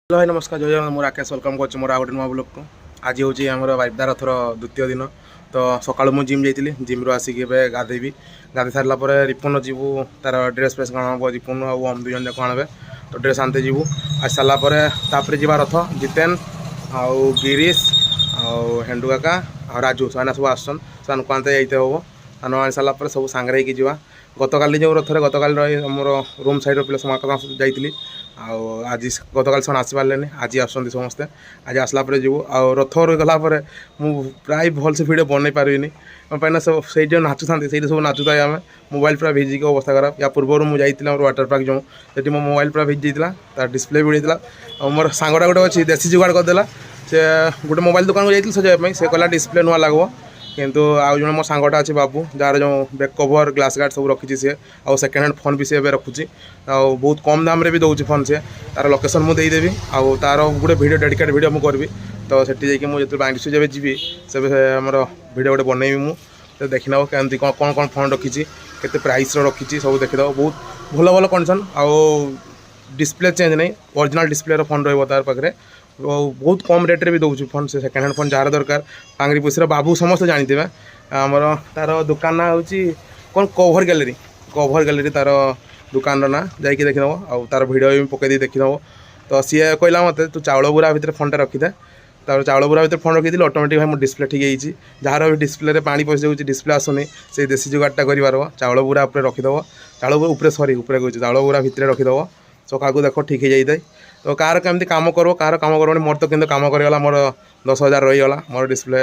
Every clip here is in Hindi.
हेलो भाई नमस्कार जय जगन्नाथ मोर आकाश वेलकम कर मोर आउट नुआ ब्लॉग को आज हूँ आम बारिदार थर द्वितीय दिन तो सका मुझे जिम जाइली जिम्रु आसिक गाधेबी गाधे सारापर रिपुन जीवु तार ड्रेस फ्रेस कण हम रिपुन और हम दुजन जाक आने तो ड्रेस आनते जीवु आज सारापर जा रथ जितेन आउ गिरीश आउ हेंडू काका और राजू से सब आसन से आनते जाइते हम सान आनी सारापर सब सांगे होगा गतकाली जो रथरे गतकाली मोर रूम साइड पिला समाज जाइली आज गतकाल से आसपारे आज आसुँच समस्ते आज आसला जीवु आ रथ गलापर मुझे प्राय भलसे भिड बनई पार्नि कहीं से जो नाचुता से सब नाचुता आम मोबाइल पूरा भिजिक अवस्था खराब या पूर्व मुझे वाटर पार्क जो से मो मोबाइल पूरा भिजी जाता तार डिस्प्ले भी उड़ता मोर सांगटा गोटे अच्छी देसी जुगाड़ करदेला से गोटे मोबाइल दुकान को जाइए सजाई से कहला डिस्प्ले नुआ लगो किंतु आउ जो मो सांगटा अच्छे बाबू जार जो बैक कवर ग्लास गार्ड सब रखी सी आउ सेकेंड हैंड फोन भी सी रखुची बहुत कम दाम भी दौर फोन से तार लोकेशन मुझे देदेवी आउ तार गोटे भिडियो डेडिकेट भिडियो मुझे करी तो सेठी जाकि मुझे बांगीसु जब जी से आमर भिडियो गोटे बनईबी मुझे देखी नब कमी कौन कौन फोन रखी केते प्राइस रखी सब देखीद बहुत भल भल कंडीशन आउ डिस्प्ले चेंज नहीं ओरिजिनल डिस्प्ले फोन रही तार पाखे बहुत कम रेट्रे भी दौर फोन से सेकेंड हैंड फोन जार दरकार पांगरी पुसीर बाबू समस्त जानते आमर तार दुकान ना हूँ कौन कभर गैलेरी तार दुकान ना जाकि देखी नब आ तार भिडियो भी पकई देखी नब तो सी कहला मत तू चाउल बुरा भितर फोनटा रखी था तार चाउल बुरा भितर फोन रखी ऑटोमेटिक भाई मो डिस्प्ले ठीक है जार भी डिस्प्ले पानी पशि जाऊँगी डिस्प्ले आसुनी से देसी जुगाड़ा कर चाउल बुरा उपर रखीद चाउल उपर सरी उपर कहूँ चाउल बुरा भितर रखीद सका देख ठीक हो जाए तो कार केमती कम कर कार कम कर मोर तो किंतु कम करगला मोर 10,000 रहीगला मोर डिस्प्ले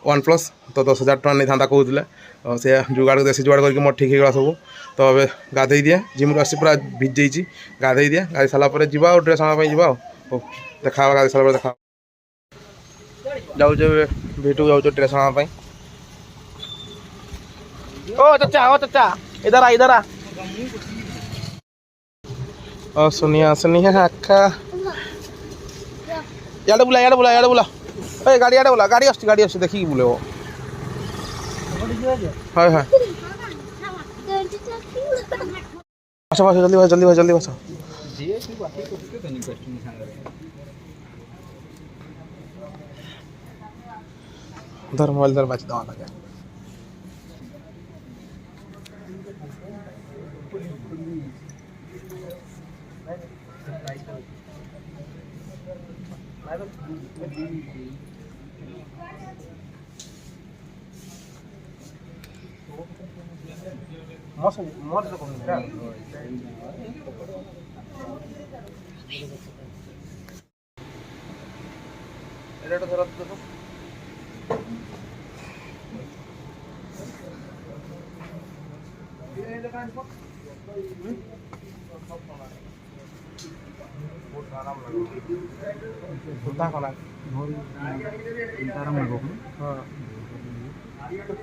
वन प्लस तो 10,000 टका नहीं था कहते से जुगाड़ देसी जुगाड़ करके मोर ठीक होगा सब तो अब गाधे दिए जिम आसी पूरा भिज जाइए गाधे दिए गाधे सारापर जा ड्रेस आना जा देखा गाधे सारा देखा जाऊे भिटू जाऊे ड्रेस आना ओ चाचा इधर आ सुनिया सुनिया आखा याडे बुला ए गाड़ी आड़े बुला गाड़ी आस देखिए बुले हाँ हाँ बस जल्दी बस धर मोबाइल धर बाजी दवा लगे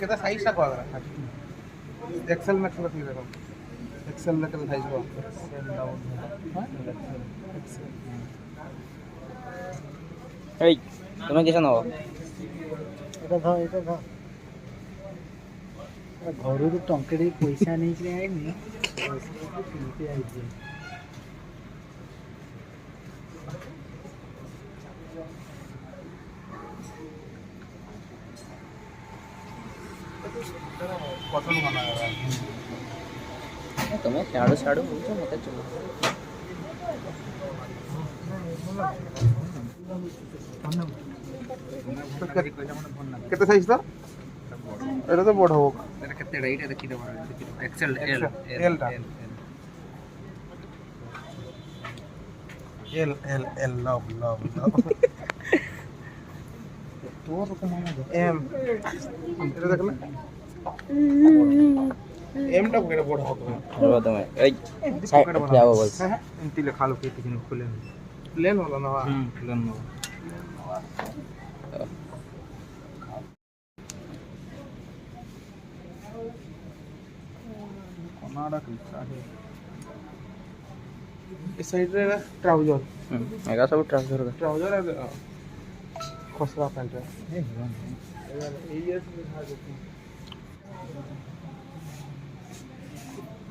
केता साइज टा करा एक्सेल मैक्स रखी देखो एक्सेल में केता साइज को এই তুমি কিছু নাও এটা ধর ঘরু টঙ্কেড়ি পয়সা নেই আইনি কিনতে আইছে पसंद बना তুমি ছাড়ো ছাড়ো বলছো মতে চলো केते साइज था एटा तो बड़ हो এটা কেতে রাইট দেখি দাও এক্সেল एल टा एल लव তোর রকম एम এটা দেখ না एम टा केटा बड़ हो বলো তুমি এই যাও বল इंती ले खालो के किन खुले प्लेन वाला ना প্লেন নাও कनाडा का है इस साइड रे ट्राउजर এগা সব ট্রান্সফার কর ट्राउजर है खसरा पैंट है ये दिखा देती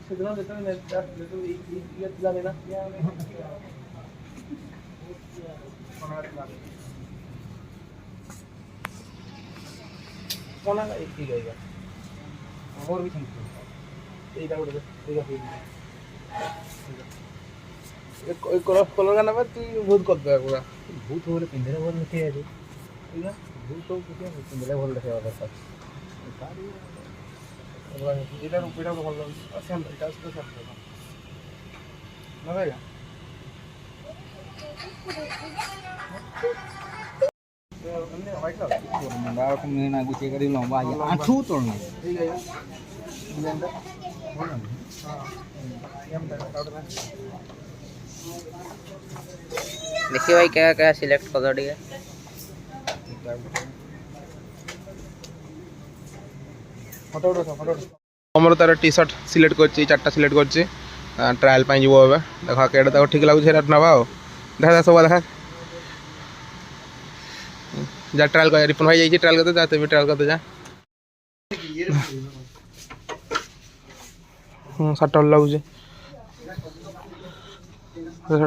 सेदना देता है ये दिला लेना কোনা এই জায়গা আমার भी सेंटर এইটা ওটা এইটা এই কলর গানা তুই বহুত কত পুরা ভূত হলে পিন্ধলে ভাল দেখে আছে ঠিক আছে ভূত তো কেতিয়া পিন্ধলে ভাল দেখে দরকার এটার উপরেটা ভালো লাগছে সেম এটা তো সব না ভাইয়া मुंडा को मैं ना गुचे करी लंबा आ आठू तोड़ना ठीक है डिजाइन दा हां एम दा काटना देखिए भाई क्या क्या सिलेक्ट कर दो ठीक है ফটো আমার তার টি শার্ট সিলেক্ট করছি চারটা সিলেক্ট করছি ট্রায়াল পাই যাব হবে দেখা কেডা তাও ঠিক লাগুছে সেটা নেবা দেখা সব দেখা যা ট্রায়াল করে রিপন ভাই যাইছি ট্রায়াল করতে যা তুই ট্রায়াল করতে যা শার্টটা ভালো লাগুছে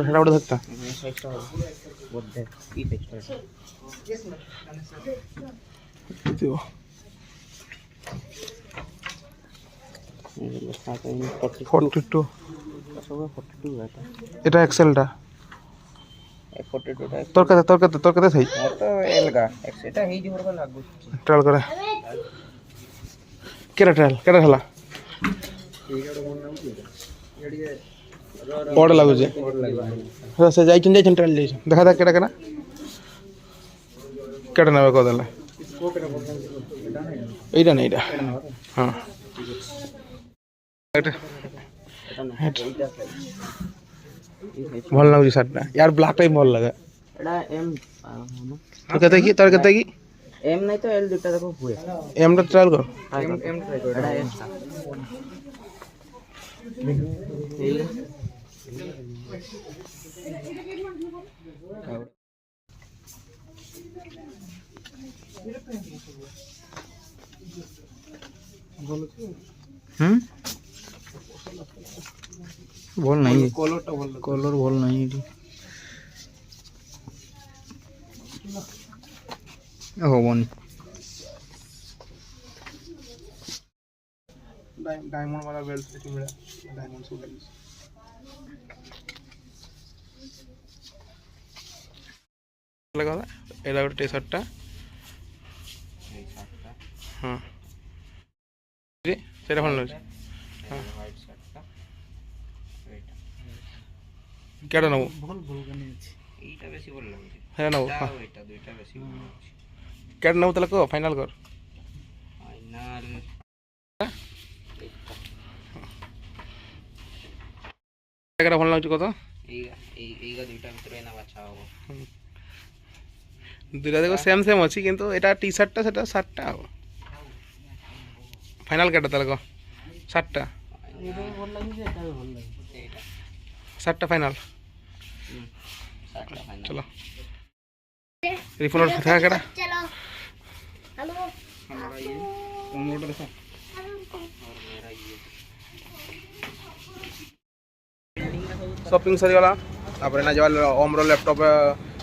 সেটা ওটা ধরতা एक्स्ट्रा बोलते पीस एक्स्ट्रा দিও 42 এটা এক্সেলটা 42 তোর কাছে থাই तो एल का एक्स्ट्रा हे जो बरका लागू ট্রায়াল করে কেটা হলা বড় লাগুছে সে যাইছেন ট্রায়াল যাইছেন দেখা দেখ কেটা কেটা নেবে কদলে এইটা না এইটা হ্যাঁ ভাল লাগুছে শার্টটা यार ব্ল্যাক টাইপ ভাল লাগে एडा एम তোর কত কি एम नहीं तो एल दुटा देखो हुए এমটা ট্রায়াল কর एम ट्राई करो एडा एम सा বল নাই कलरটা ভালো কলর বল নাই এটি হবনি डायमंड वाला बेल्ट सेट मिला डायमंड सूट लगा एला टी शर्ट हाँ সেটা ভালো লাগছে কেটা নেবো এইটা বেশি ভালো লাগছে হ্যাঁ নেবো এটা দুইটা বেশি ভালো লাগছে কেটা নেবো তাহলে কো ফাইনাল কর ফাইনাল কেটা ভালো লাগছে কত এইগা দুইটা ভিতরে না বাছা হবো দুইটা দেখো সেম আছে কিন্তু এটা টি শার্টটা সেটা শার্টটা হবে ফাইনাল কেটা তাহলে কো শার্টটা এটা ভাল লাগে এটা ভাল লাগে এইটা শার্টটা ফাইনাল শার্টটা ফাইনাল চলো রিফোনের কথা কেটা चलो हेलो हमारा ये मोटर देखो और मेरा ये शॉपिंग सरीगला तापर ना जवा ओमर लैपटॉप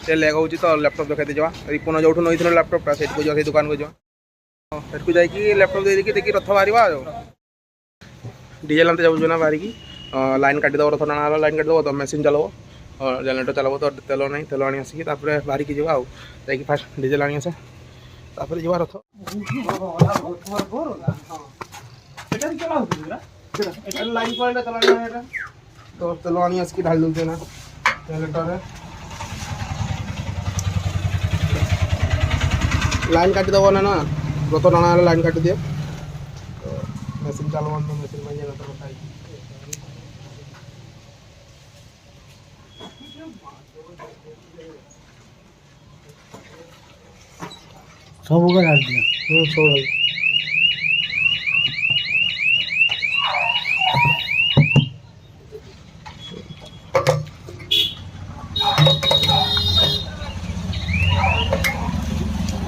सेल लगाउची तो लैपटॉप देखाते जवा रिपोन जोठु नइथिनो लैपटॉपटा सेट को जवा से दुकान को जवा सेट को जाई की लैपटॉप दे देखी देखी रथ बारीबा डीजल अंते जाउ ना बारी की लाइन काटी दो रथ ना लाइन काटी दो तो मशीन चलाबो और जनरेटर चलाबो तो तेल नहीं तेल आनी आसी तापर बारी की जवा जाई की फास्ट डीजल आनी आसे तापर जवा रथ এটা চলাও তুইরা এটা লাইন পয়েন্টটা চলানো এটা तो तेलो आनी आस की ढाल दूँ ना जनरेटर लाइन काटी दबो ना रथ टाणा लाइन काटी दिए तो मेसिन चालू मेसिन में जनरेटर उठाई सब ऊपर डाल दिया छोड़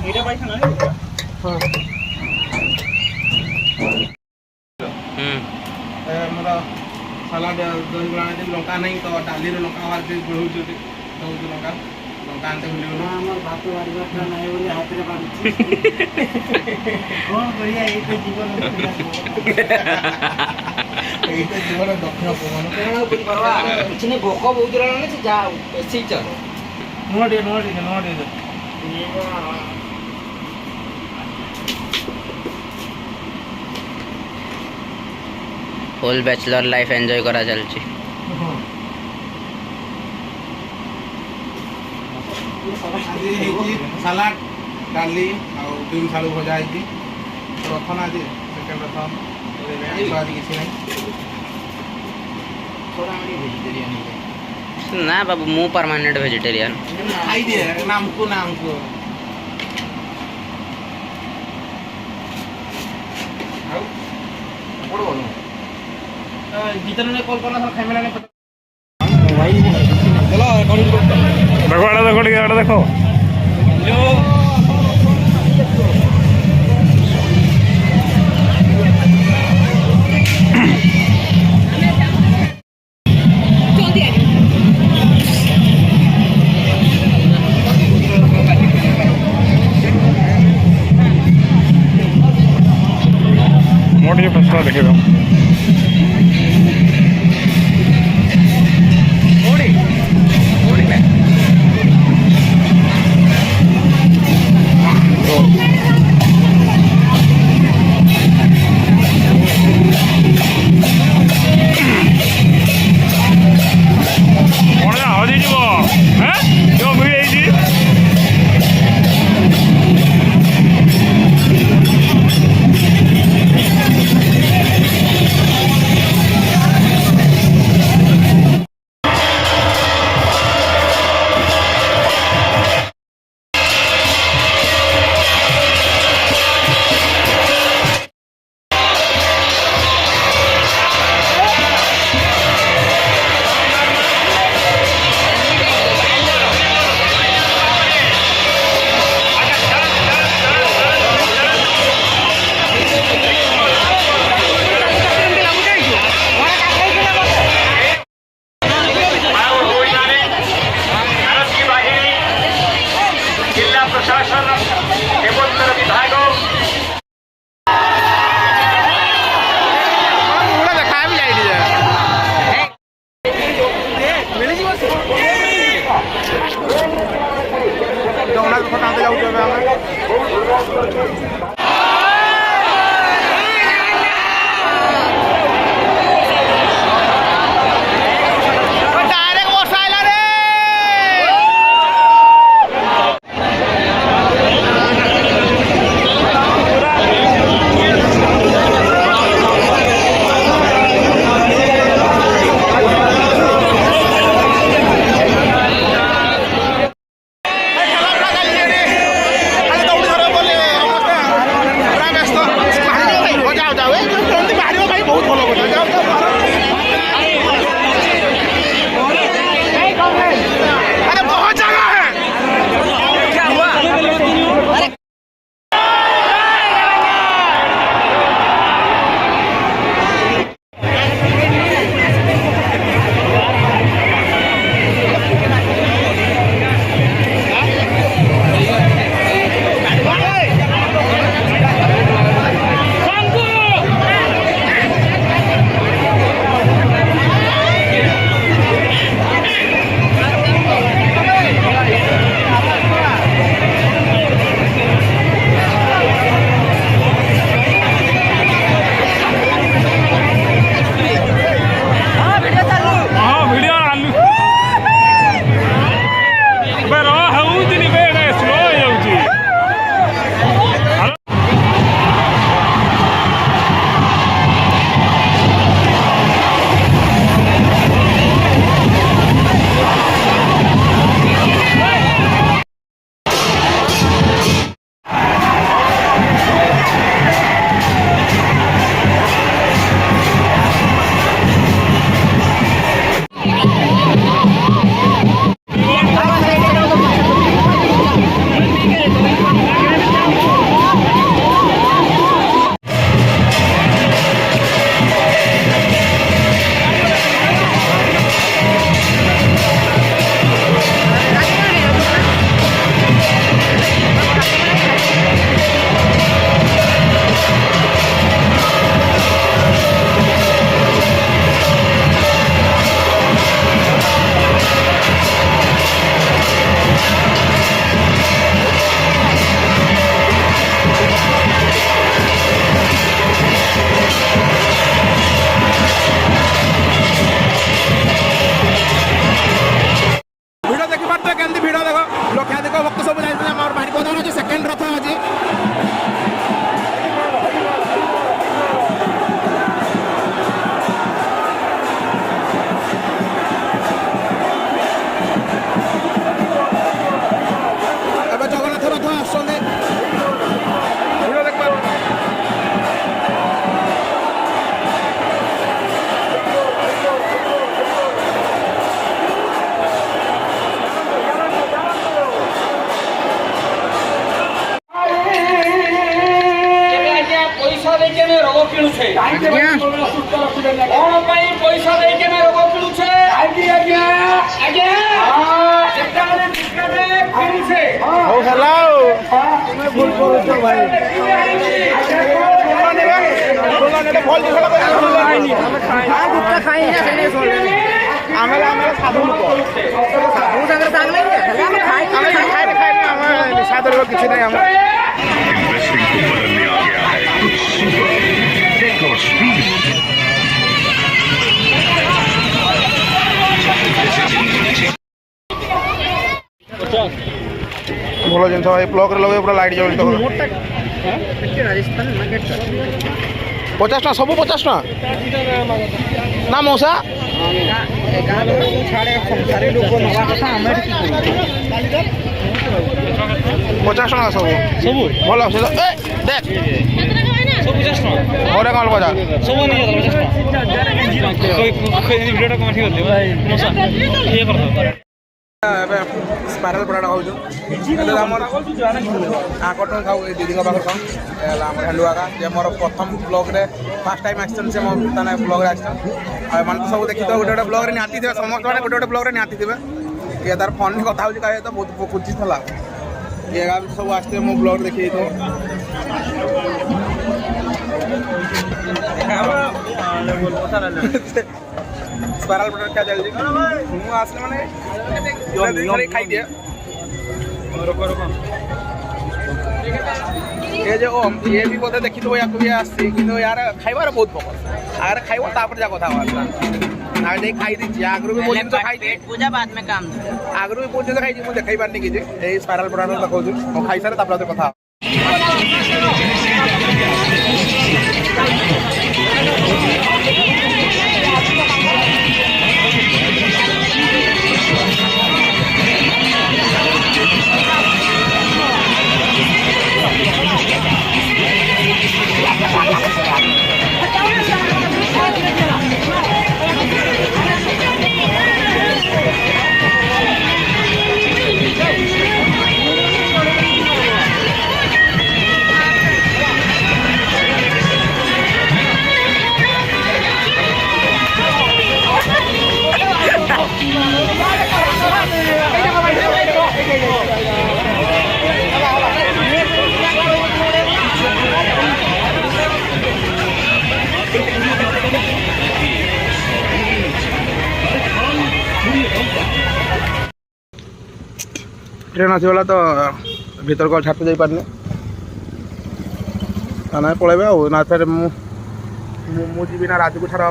এটা পাইছ না हाँ मोर सलाद दही गुड़ा लंका नहीं तो डाली लंका बाहर बढ़ू लंका ଟଙ୍କା ଆଣିତେ ଭୁଲିଗଲୁ। ନା ଆମର ଭାତ ବାଢ଼ିବାଟା ନାହିଁ ବୋଲି ହାତରେ ବାଢୁଛି। କ'ଣ କରିବା ଏଇ ତ ଜୀବନ। ଏଇଟା ଜୀବନ ଦକ୍ଷିଣ ପବନ। କିଛି ନାହିଁ ଭୋକ ବହୁତ ହେଲାଣି ସେ ଯାହା ବେଶୀ ଚାଲ ନୂଆ ଟିକେ ফুল ব্যাচলর লাইফ এনজয় করা চলছে। ଆଜି ହେଇଛି ସାଲାଡ ଡାଲି ଆଉ ବିମ୍ ଆଳୁ ଭଜା ହେଇଛି। ରଥନ ଆଜି ସେକେଣ୍ଡ ରଥନ ଆଇଁଷ ଆଜି କିଛି ନାହିଁ। না বাবু ମୁଁ परमानेंट वेजिटेरियन। ଖାଇଦିଏ ନାମକୁ ନାମକୁ। ଆଉ କୋଉଠି ଗଲୁ? ଗୀତନେ କଲ୍ କଲା ଖାଇବେ ଲାଗେ। ଦେଖ ଏଟା ଦେଖ ଟିକେ ଏଟା ଦେଖ ମୁଁ ଟିକେ ଫେସଟା ଦେଖିବ କ'ଣ ହଜିଯିବ ଯେଉଁ ଭିଡ଼ ହେଇଛି ଦେଖିପାରୁଥିବେ କେମିତି ଭିଡ଼ ଦେଖ ଲକ୍ଷାଧିକ ଭକ୍ତ ସବୁ ଯାଇଥିଲେ ଆମର ବାରିପଦାର ଅଛି ସେକେଣ୍ଡ ରଥ ଅଛି ଏବେ ଜଗନ୍ନାଥ ରଥ ଆସୁଛନ୍ତି ଭିଡ଼ ଦେଖିପାରୁ पैसा देके मैं रोग किणुछे कौन पाई पैसा देके मैं रोग किणुछे आज्ञा आज्ञा जेटा ने बिस्कुटे किणुछे हो हेलो তুমি ভুল করছো ভাই গুপ্তা খাই না সেনে চলে ଆମେ ସାଧୁ ଲୋକ ସାଧୁ ସାଙ୍ଗରେ ସାଙ୍ଗ ନାହିଁ ଆମେ ଖାଇ ଆମେ ନିଶା ଦ୍ରବ୍ୟ କିଛି ନାହିଁ ଆମର इन्वेस्टिंग को बदलने आ गया है सुपर टेक और स्पीड ଭଲ ଜିନିଷ ଭାଇ ପ୍ଲଗ୍ରେ ଲଗେଇ ପୁରା ଲାଇଟ୍ ଜଳୁଛି ରାଜସ୍ଥାନ ମାର୍କେଟ 50 ଟଙ୍କା ସବୁ 50 ଟଙ୍କା ନା ମଉସା ଗାଁ ଲୋକ ଛାଡ଼େ ସଂସାରୀ ଲୋକ ନେବା କଥା ଆମେ 50 ଟଙ୍କା ସବୁ ସବୁ ଭଲ ସେ ଦେଖ ସବୁ 50 ଟଙ୍କା ଘରେ କ'ଣ ବଜା ସବୁ नहीं कोई वीडियो कमेंट करले मोसा ये कर दो ଏବେ ସ୍ପାଇରାଲ ପରାଟା ଖାଉଛୁ ଏବେ ଆମର ଆଙ୍କଠୁ ଖାଉ ଏ ଦିଦିଙ୍କ ପାଖରେ ଖାଉ ହେଲା ଆମର ହେଲୁ ଆକା ଯେ ମୋର ପ୍ରଥମ ବ୍ଲଗ୍ରେ ଫାର୍ଷ୍ଟ ଟାଇମ୍ ଆସିଛନ୍ତି ସେ ମୋ ତାନେ ବ୍ଲଗ୍ରେ ଆସିଛନ୍ତି ଆଉ ଏମାନେ ତ ସବୁ ଦେଖିଥିବେ ଗୋଟେ ଗୋଟେ ବ୍ଲଗ୍ରେ ନିହାତି ଥିବେ ସମସ୍ତେ ମାନେ ଗୋଟେ ଗୋଟେ ବ୍ଲଗ୍ରେ ନିହାତି ଥିବେ ଇଏ ତାର ଫୋନ୍ରେ କଥା ହେଉଛି କାହିଁ ତ ବହୁତ ଖୁସି ଥିଲା ଇଏ ବି ସବୁ ଆସିଥିବେ ମୋ ବ୍ଲଗ୍ରେ ଦେଖି ଦେଇଥିବ ସ୍ପାଇରାଲ ପରାଟା ଖିଆ ଚାଲିଛି ମୁଁ ଆସିଲେ ମାନେ ଖାଇଦିଏ ये जो ये भी बोलते देखी तो या कोई आसी कि तो यार खाइबार बहुत पकड़ अगर खाइबो तापर जा कथा वाला ना दे खाई दी आगरु भी बोलिन तो खाई दे पूजा बाद में काम आगरु भी बोलिन तो खाई दी मु देखाई बार नहीं कि ए स्पाइरल प्रोडक्ट देखौ छु ओ खाई सारे तापर तो कथा ट्रेन आसगला तो भीतर को छाड़ते जाई पारने ना पलैबे आ ना फिर मुझे ना राजू को छाड़ा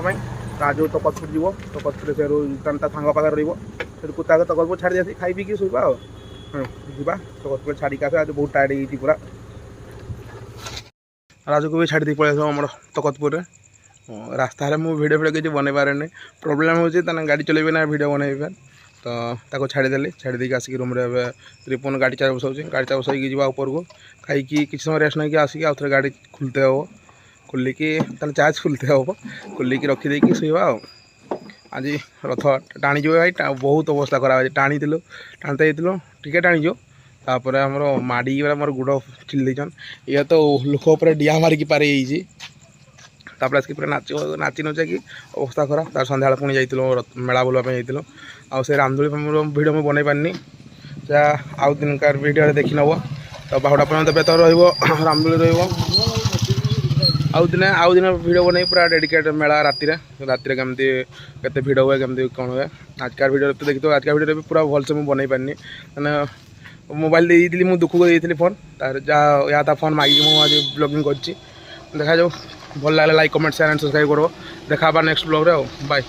राजू तो कतपुर जीव तो कतपुर से सांग पाखे रही कुत्ता तो कतपुर छाड़ी जाती खाई पी शोवा जा तो कतपुर छाड़ी आस आज बहुत टायर्ड हो पूरा राजू को भी छाड़ी दी पलैस आम तकतपुर रास्ता मुझे भिडियो किसी बनई पारे प्रोब्लेम हो गाड़ी चलेबे ना भिडियो बनइबे तो ताको छाड़ीदेली छाड़ी आसिक रूम रिपोन गाड़ी चार बसाऊँ गाड़ी चार बसाई जा ऊपर को खाई किसी समय रेस्ट नहीं आसिक आउ थे गाड़ी खुलते हे खोलिकी चार्ज खुलते हे खोलिकी रखीदे शोवा आज रथ टाणी भाई बहुत अवस्था खराब टाणीलु टाणते टे टाणीजु तापर आमर माड़ी मोर गुड़ चिल्लीचन ये तो लोक डिया मारिकी पारे तापर आसिक पूरा नाची नुचा कि अवस्था खराब तार सन्ध्या पुणी जाइलु मेला बुलवाई जाइलु आउ से रामदोली भिडियो मुझे बनई पारनी आउ दिन कार भिडियो देखी नब तो बाहुड़ा पर्यंत तो रामदोली आउ दिन भिडियो बनई पूरा डेडिकेट मेला राति केमती केते भिड़ हुए केमती कौन हुए आजकार भिडियो तो देखी तो आजका भिडियो भी पूरा भलसे मुझे बनई पारनी मैंने मोबाइल देती मुझे दुख को देती फोन तार या फोन मागिक मुझे आज ब्लॉगिंग कर देखा जाऊ भल लगे like comment share and subscribe करो देखा नेक्स्ट ब्लॉग रे बाय।